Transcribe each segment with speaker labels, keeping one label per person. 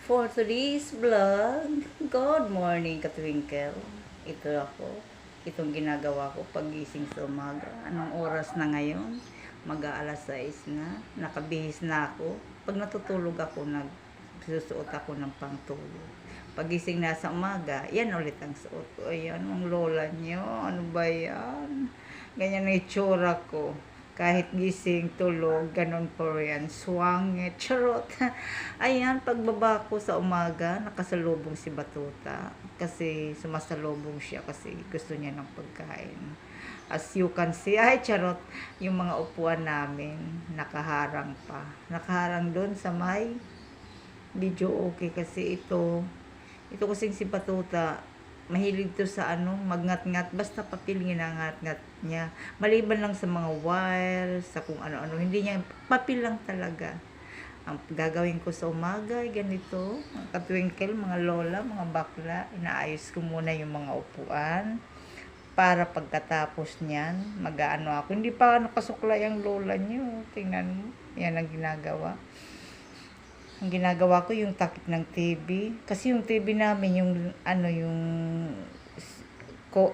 Speaker 1: For today's vlog, good morning Katwinkle. Ito ako, itong ginagawa ko pagising sa umaga. Anong oras na ngayon? Mag-aalas 6 na, nakabihis na ako. Pag natutulog ako, nagsusuot ako ng pangtulog. Pagising na sa umaga, yan ulit ang suot ko. Ayan, ang lola nyo, ano ba yan? Ganyan na itsura ko. Kahit gising, tulog, ganun po yan. Swangit, charot. Ayan, pagbaba ko sa umaga, nakasalubong si Batuta. Kasi sumasalubong siya kasi gusto niya ng pagkain. As you can see, ay charot, yung mga upuan namin, nakaharang pa. Nakaharang doon sa may video okay kasi ito kasing si Batuta, mahilig to sa magngat-ngat, basta papel ginangat-ngat niya. Maliban lang sa mga wire, sa kung ano-ano, hindi niya, papel lang talaga. Ang gagawin ko sa umaga ay ganito, mga katwinkle, mga lola, mga bakla, inaayos ko muna yung mga upuan para pagkatapos niyan, mag-aano ako. Hindi pa nakasuklay ang lola niyo, tingnan mo, yan ang ginagawa. Ang ginagawa ko yung takip ng TV. Kasi yung TV namin, yung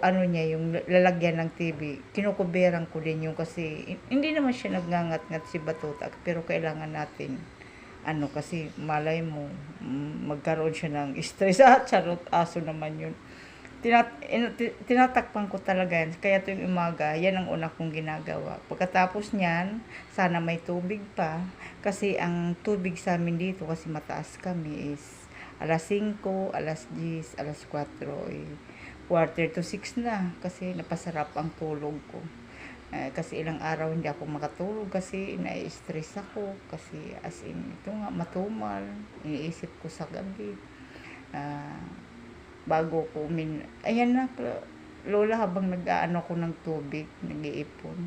Speaker 1: niya, yung lalagyan ng TV, kinukuberan ko din yung kasi, hindi naman siya nagngangat-ngat si Batuta, pero kailangan natin, kasi malay mo, magkaroon siya ng stress. Charot, aso naman yun. Tinatakpan ko talaga yan. Kaya tuwing umaga, yan ang una kong ginagawa. Pagkatapos niyan, sana may tubig pa. Kasi ang tubig sa amin dito, kasi mataas kami, is alas 5, alas 10, alas 4, quarter to 6 na. Kasi napasarap ang tulog ko. Kasi ilang araw hindi ako makatulog kasi na-stress ako. Kasi as in, ito nga, matumal. Iniisip ko sa gabi. Bago ko ayan na, lola, habang nag-aano ko ng tubig, nag-iipon,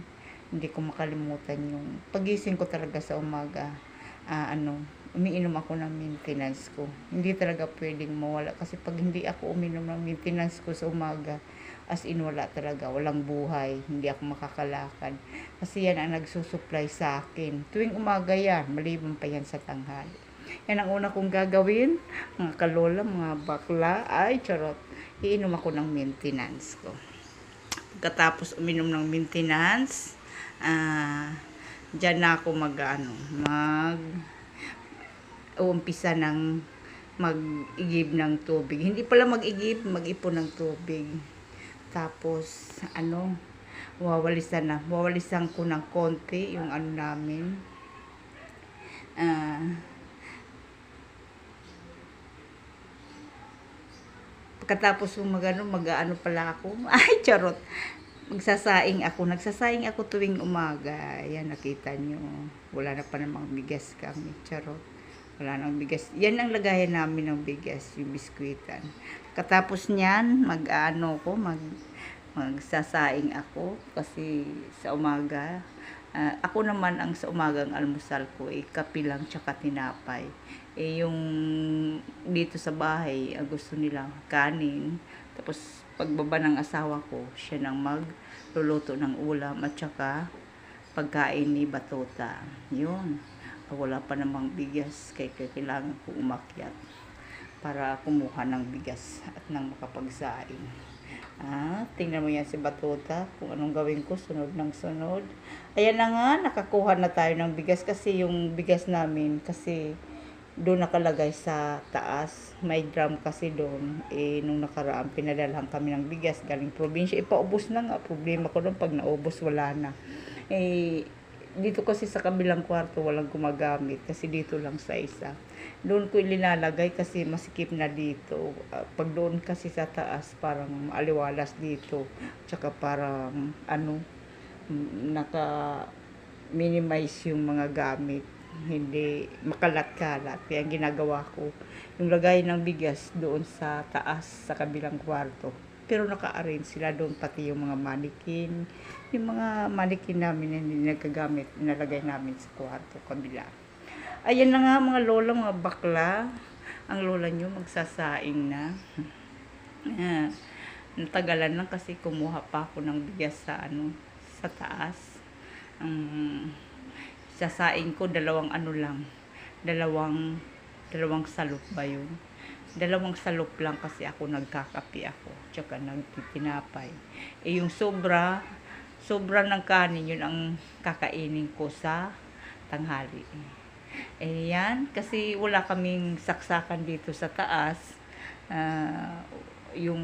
Speaker 1: hindi ko makalimutan yung pagising ko talaga sa umaga, umiinom ako ng maintenance ko. Hindi talaga pwedeng mawala kasi pag hindi ako uminom ng maintenance ko sa umaga, as in wala talaga, walang buhay, hindi ako makakalakad. Kasi yan ang nagsusupply sa akin. Tuwing umaga yan, maliban pa yan sa tanghali. Yan ang una kong gagawin, mga kalola, mga bakla, ay charot, iinom ako ng maintenance ko. Pagkatapos uminom ng maintenance, dyan na ako umpisa ng mag-igib ng tubig. Hindi pala mag-igib, mag-ipon ng tubig. Tapos, wawalisan ko ng konti yung namin. Pagkatapos kong mag-ano pala ako. Ay, charot. Nagsasaing ako tuwing umaga. Ayan, nakita nyo. Wala na pa namang bigas kami. Charot. Wala nang bigas. Yan ang lagayan namin ng bigas, yung biskwitan. Pagkatapos niyan, magsasaing ako kasi sa umaga. Ako naman ang sa umagang almusal ko ay kape lang tsaka tinapay. Yung dito sa bahay, gusto nila kanin. Tapos pagbaba ng asawa ko, siya nang magluluto ng ulam at tsaka pagkain ni Batuta. Yun. Wala pa namang bigas, kaya kailangan ko umakyat para kumuha ng bigas at nang makapagsaing. Tingnan mo yan si Batuta, kung anong gawin ko, sunod ng sunod. Ayan na nga, nakakuha na tayo ng bigas kasi yung bigas namin, kasi doon nakalagay sa taas. May drum kasi doon. Nung nakaraan, pinadalhan kami ng bigas galing probinsya. Ipaubos na nga. Problema ko doon, pag naubos, wala na. Dito kasi sa kabilang kwarto, walang gumagamit. Kasi dito lang sa isa. Doon ko ilinalagay kasi masikip na dito. Pag doon kasi sa taas, parang aliwalas dito. Tsaka parang, naka-minimize yung mga gamit. Hindi makalat-kalat. Kaya ang ginagawa ko, yung lagay ng bigas doon sa taas, sa kabilang kwarto. Pero naka-arrange sila doon, pati yung mga manikin. Yung mga manikin namin na hindi nagagamit, nalagay namin sa kwarto, kabila. Ayan na nga mga lola, mga bakla. Ang lola nyo magsasaing na. Natagalan lang kasi kumuha pa ako ng bigas sa taas. Sasaing ko dalawang Dalawang salop ba yun? Dalawang salop lang kasi ako nagkakape ako. Tsaka nagtitinapay. Eh yung sobra ng kanin, yun ang kakainin ko sa tanghali. Eh yan, kasi wala kaming saksakan dito sa taas. Yung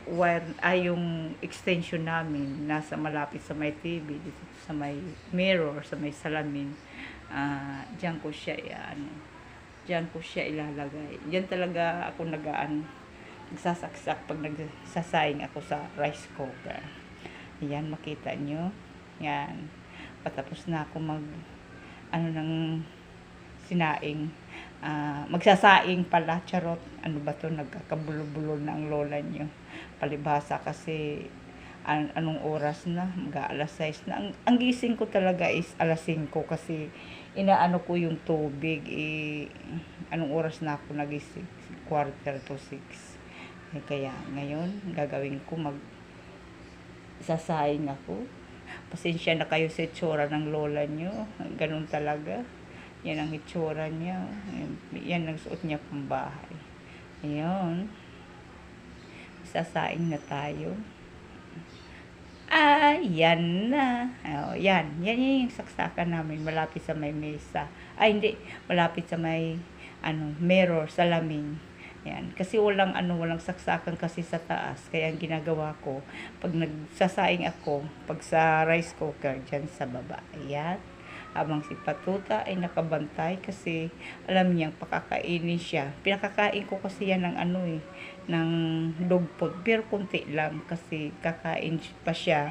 Speaker 1: wire, yung extension namin nasa malapit sa may TV, dito sa may mirror, sa may salamin. Diyan ko siya ilalagay. Diyan talaga ako nagsasaksak pag nagsasaing ako sa rice cooker. Yan, makita nyo. Yan. Patapos na ako ng sinaing. Magsasaing pala, charot. Ano ba to? Nagkakabulo-bulo na ang lola nyo. Palibhasa kasi anong oras na? Mag-aalas 6 na. Ang gising ko talaga is alas 5 kasi inaano ko yung tubig. Anong oras na ako nagising? 5:45. Kaya ngayon, gagawin ko sasaing ako. Pasensya na kayo sa itsura ng lola nyo. Ganun talaga. Yan ang itsura niya. Yan ang suot niya pang bahay. Ayun. Sasaing na tayo. Yan na. Yan yung saksakan namin. Malapit sa may mesa. Hindi. Malapit sa may mirror, salamin. Yan. Kasi walang saksakan kasi sa taas. Kaya ang ginagawa ko, pag nagsasaing ako, pag sa rice cooker, dyan sa baba. Ayan. Habang si Patuta ay nakabantay kasi alam niyang pakakainin siya. Pinakakain ko kasi yan ng ng dog food. Pero konti lang kasi kakain pa siya.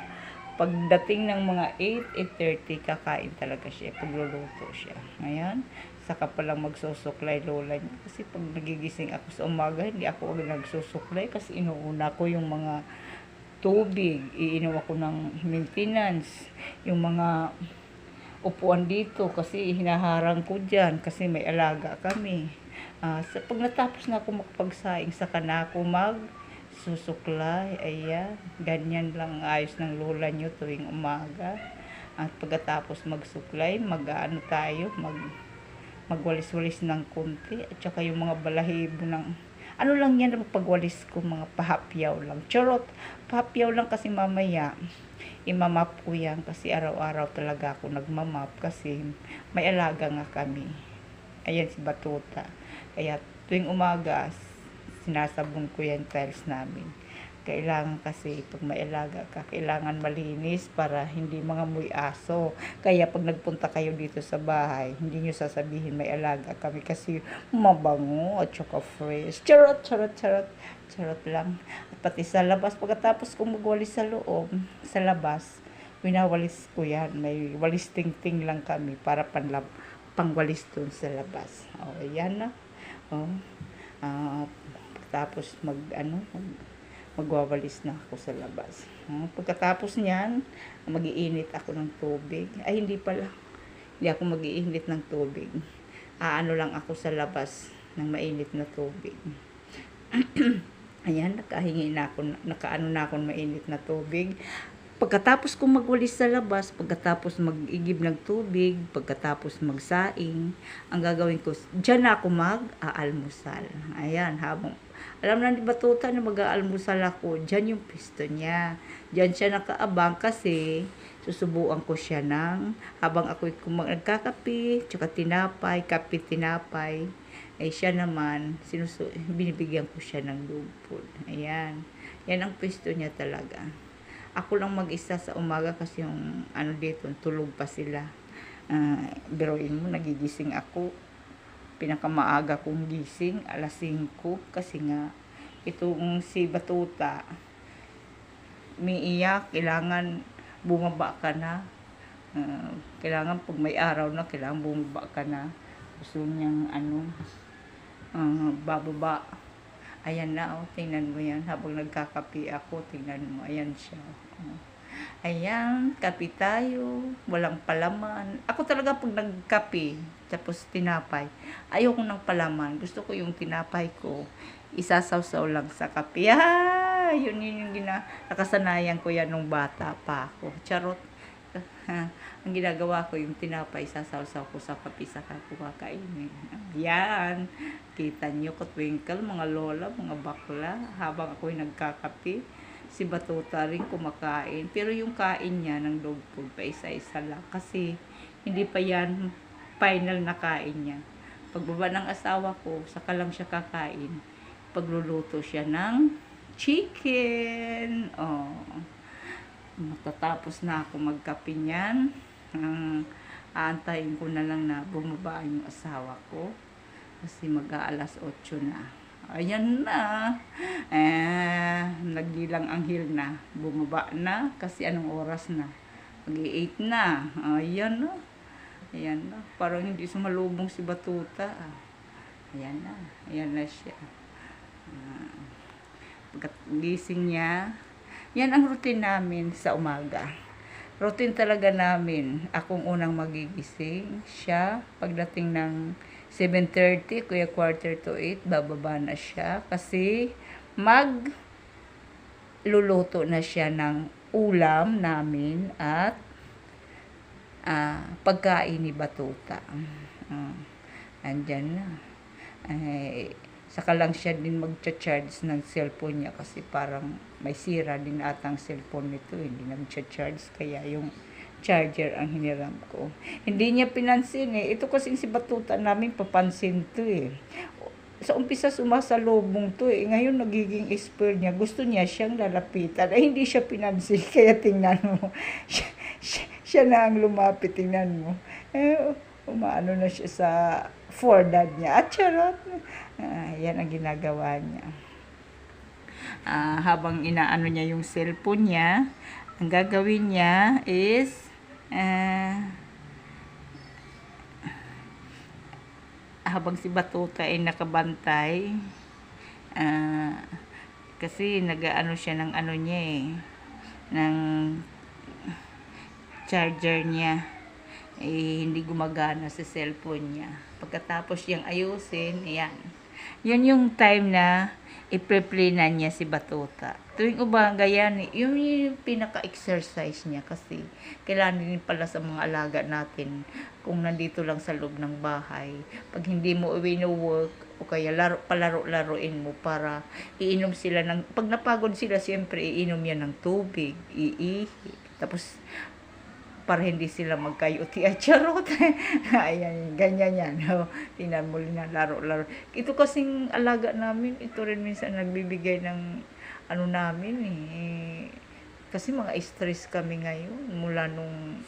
Speaker 1: Pagdating ng mga 8:30, kakain talaga siya. Pagluluto siya. Ayan. Saka palang magsusuklay lola niya. Kasi pag nagigising ako sa umaga, hindi ako nagsusuklay kasi inuuna ko yung mga tubig. Iinom ako ng maintenance. Yung mga upuan dito kasi hinaharang ko dyan kasi may alaga kami. Pag natapos na ako makapagsaing, saka na ako magsusuklay. Ayan, ganyan lang ayos ng lola nyo tuwing umaga. At pagkatapos magsuklay, magwalis-walis ng konti. At saka yung mga balahibo ng lang yan, pagwalis ko, mga pahapyaw lang. Charot, pahapyaw lang kasi mamaya imamap ko yan kasi araw-araw talaga ako nagmamap kasi may alaga nga kami. Ayan si Batuta. Kaya tuwing umaga, sinasabon ko yan tiles namin. Kailangan kasi pag may alaga ka, kailangan malinis para hindi mangamoy aso. Kaya pag nagpunta kayo dito sa bahay, hindi nyo sasabihin may alaga kami kasi mabango at saka fresh. Charot, charot, charot. Charot lang. At pati sa labas, pagkatapos kong magwalis sa loob, sa labas, winawalis ko yan. May walis ting-ting lang kami para pangwalis dun sa labas. Yan na. Tapos magwawalis na ako sa labas. Pagkatapos niyan, mag-iinit ako ng tubig. Ay, hindi pala. Hindi ako mag-iinit ng tubig. Lang ako sa labas ng mainit na tubig. Ayan, nakaano na ako ng mainit na tubig. Pagkatapos kong magwalis sa labas, pagkatapos mag-igib ng tubig, pagkatapos magsaing, ang gagawin ko, dyan na ako mag-aalmusal. Ayan, alam na ni Batuta na mag-aalmusal ako, dyan yung pisto niya. Dyan siya nakaabang kasi susubuan ko siya habang ako nagkakape, tsaka tinapay, tinapay. Ay siya naman, binibigyan ko siya ng dog food. Ayan, yan ang pisto niya talaga. Ako lang mag-isa sa umaga kasi yung dito, tulog pa sila. Biruin mo, nagigising ako. Pinakamaaga kong gising, alas 5. Kasi nga, itong si Batuta, umiiyak, kailangan bumaba ka na. Kailangan pag may araw na, kailangan bumaba ka na. Gusto niyang bababa. Ayan na, tingnan mo yan. Habang nagkakape ako, tingnan mo. Ayan siya. Ayan, kape tayo. Walang palaman. Ako talaga pag nagkape, tapos tinapay, ayoko ng palaman. Gusto ko yung tinapay ko, isasawsaw lang sa kape. Yun yung nakasanayan ko yan nung bata pa ako. Charot. Ang ginagawa ko, yung tinapay, sasawsaw ko sa kape, saka ko kakainin. Yan. Kita nyo, Katwinkle, mga lola, mga bakla, habang ako'y nagkakape, si Batuta rin kumakain. Pero yung kain niya ng dog food, pa isa-isa lang. Kasi, hindi pa yan final na kain niya. Pagbaba ng asawa ko, saka lang siya kakain. Pagluluto siya ng chicken. Oh. Matatapos na ako magkape niyan. Aantayin ko na lang na bumaba yung asawa ko. Kasi mag-aalas 8 na. Ayan na. Nagdilang anghel na. Bumaba na. Kasi anong oras na? Mag-8 na. Ayan na. Ayan na. Parang hindi sumalubong si Batuta. Ayan na. Ayan na siya. Pagkagising niya, yan ang routine namin sa umaga. Routine talaga namin. Akong unang magigising. Siya, pagdating ng 7:30, kuya 7:45, bababa na siya. Kasi magluluto na siya ng ulam namin at pagkain ni Batuta. Andyan na. Saka lang siya din magcha-charge ng cellphone niya kasi parang may sira din atang cellphone nito. Hindi na magcha-charge kaya yung charger ang hiniram ko. Hindi niya pinansin eh. Ito kasi si Batuta namin papansin to eh. Sa umpisa sumasalubong to eh. Ngayon nagiging expert niya. Gusto niya siyang lalapitan. Ay hindi siya pinansin. Kaya tingnan mo. Siya na ang lumapit. Tingnan mo. Umaano na siya sa forehead niya. At charot. Yan ang ginagawa niya. Habang inaano niya yung cellphone niya, ang gagawin niya is habang si Batuta ay nakabantay, kasi nag-ano siya ng ano niya eh, ng charger niya. Hindi gumagana sa cellphone niya. Pagkatapos niyang ayusin, ayan. Yun yung time na i-play na niya si Batuta. Tuwing umaga yan, yun yung pinaka-exercise niya kasi kailangan din pala sa mga alaga natin kung nandito lang sa loob ng bahay. Pag hindi mo work o kaya palaro-laruin mo para iinom sila ng, pag napagod sila, siyempre iinom yan ng tubig, iihi. Tapos para hindi sila magkayuti at charot. Ayan, ganyan yan. Tingnan mo na laro-laro. Ito kasing alaga namin, ito rin minsan nagbibigay ng ano namin eh. Kasi mga stress kami ngayon mula nung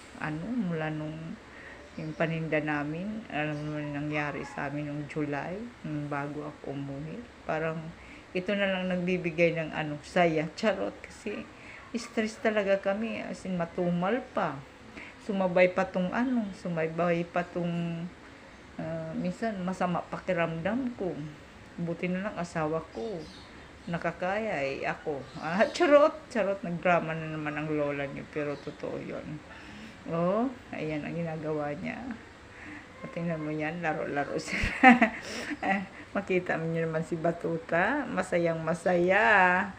Speaker 1: yung paninda namin. Alam mo nangyari sa amin nung July, bago ako umuwi. Parang ito na lang nagbibigay ng saya. Charot kasi stress talaga kami, as in matumal pa. Sumabay pa tong minsan masama pakiramdam ko. Buti na lang asawa ko nakakaya eh, ako. Charot, nagdrama na naman ang lola niyo, pero totoo yun. Ayan ang ginagawa niya. Tingnan mo yan, laro-laro sila. Makita mo nyo naman si Batuta, masayang masaya.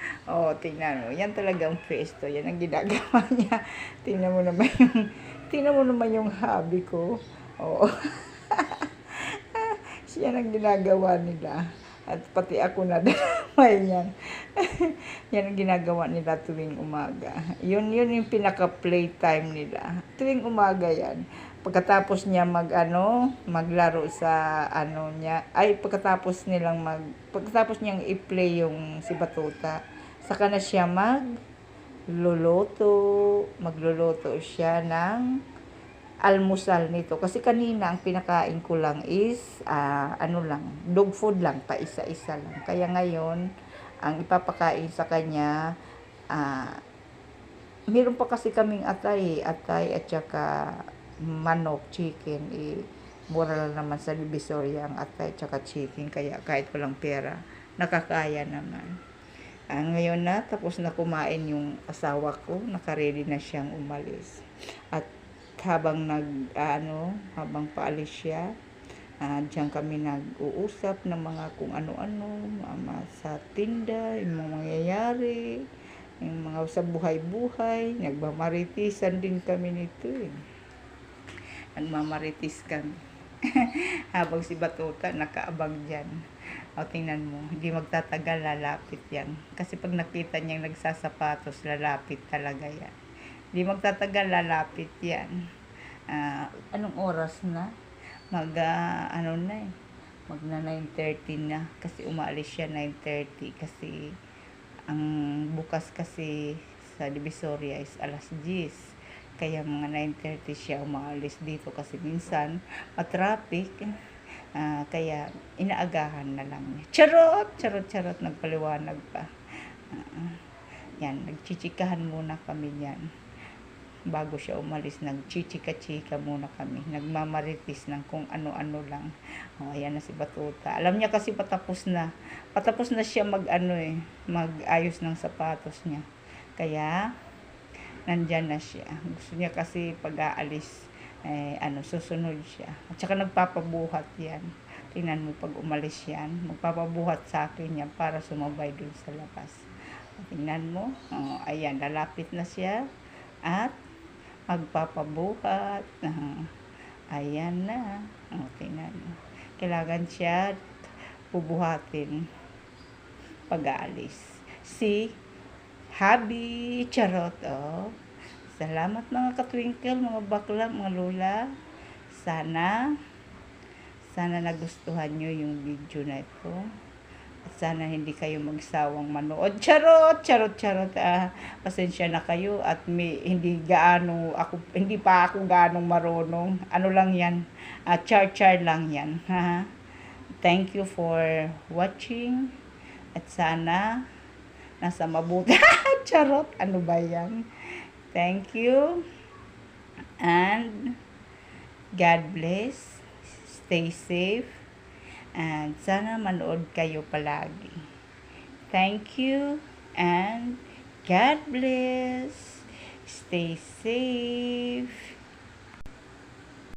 Speaker 1: Tingnan mo, yan talagang presto, yan ang ginagawa niya. Tingnan mo naman yung hobby ko. Siya ang ginagawa nila. At pati ako na damay niyan. Yan ang ginagawa nila tuwing umaga. Yun yung pinaka-playtime nila. Tuwing umaga yan. Pagkatapos niya maglaro sa niya, pagkatapos niyang i-play yung si Batuta, saka na siya magluluto siya ng almusal nito. Kasi kanina ang pinakain ko lang is dog food lang, pa isa-isa lang. Kaya ngayon, ang ipapakain sa kanya, meron pa kasi kaming atay at saka manok, chicken, mura lang naman sa Divisoria ang atay tsaka chicken, kaya kahit walang pera nakakaya naman. Ngayon na tapos na kumain yung asawa ko, nakaready na siyang umalis. At habang habang paalis siya, diyan kami nag-uusap ng mga kung ano-ano, sa tinda, yung mga mangyayari. Yung mga sa buhay-buhay, nagmamaritisan din kami nito eh. Nagmamaritis kami. Habang si Batuta nakaabang dyan. O tingnan mo, hindi magtatagal, lalapit yan. Kasi pag nakita niyang nagsasapatos, lalapit talaga yan. Hindi magtatagal, lalapit yan. Anong oras na? Ano na eh. Magna 9:30 na. Kasi umaalis siya 9:30. Kasi ang bukas kasi sa Divisoria is alas 10. Kaya mga 9:30 siya umaalis dito kasi minsan matraffic. Kaya inaagahan na lang niya. Charot! Charot, charot. Nagpaliwanag pa. Yan, nagchichikahan muna kami yan. Bago siya umalis, nagchichika-chika muna kami. Nagmamaritis ng kung ano-ano lang. Ayan na si Batuta. Alam niya kasi patapos na. Patapos na siya mag-ayos ng sapatos niya. Kaya, nandyan na siya. Gusto niya kasi pag-aalis, susunod siya. At saka nagpapabuhat yan. Tingnan mo pag umalis yan, magpapabuhat sa akin yan para sumabay dun sa labas. Tingnan mo, ayan, lalapit na siya. At magpapabuhat. Ayan na. Tingnan mo. Kailangan siya bubuhatin pag-aalis. Si Habi, charot, Salamat mga katwinkle, mga bakla, mga lola. Sana nagustuhan nyo yung video na ito. At sana hindi kayo magsawang manood. Charot, charot, charot. Pasensya na kayo at hindi pa ako gaano marunong. Ano lang yan? Char-char lang yan. Thank you for watching. At sana nasa mabuti. Charot, ano ba yan? Thank you. And God bless. Stay safe. And sana manood kayo palagi. Thank you. And God bless. Stay safe.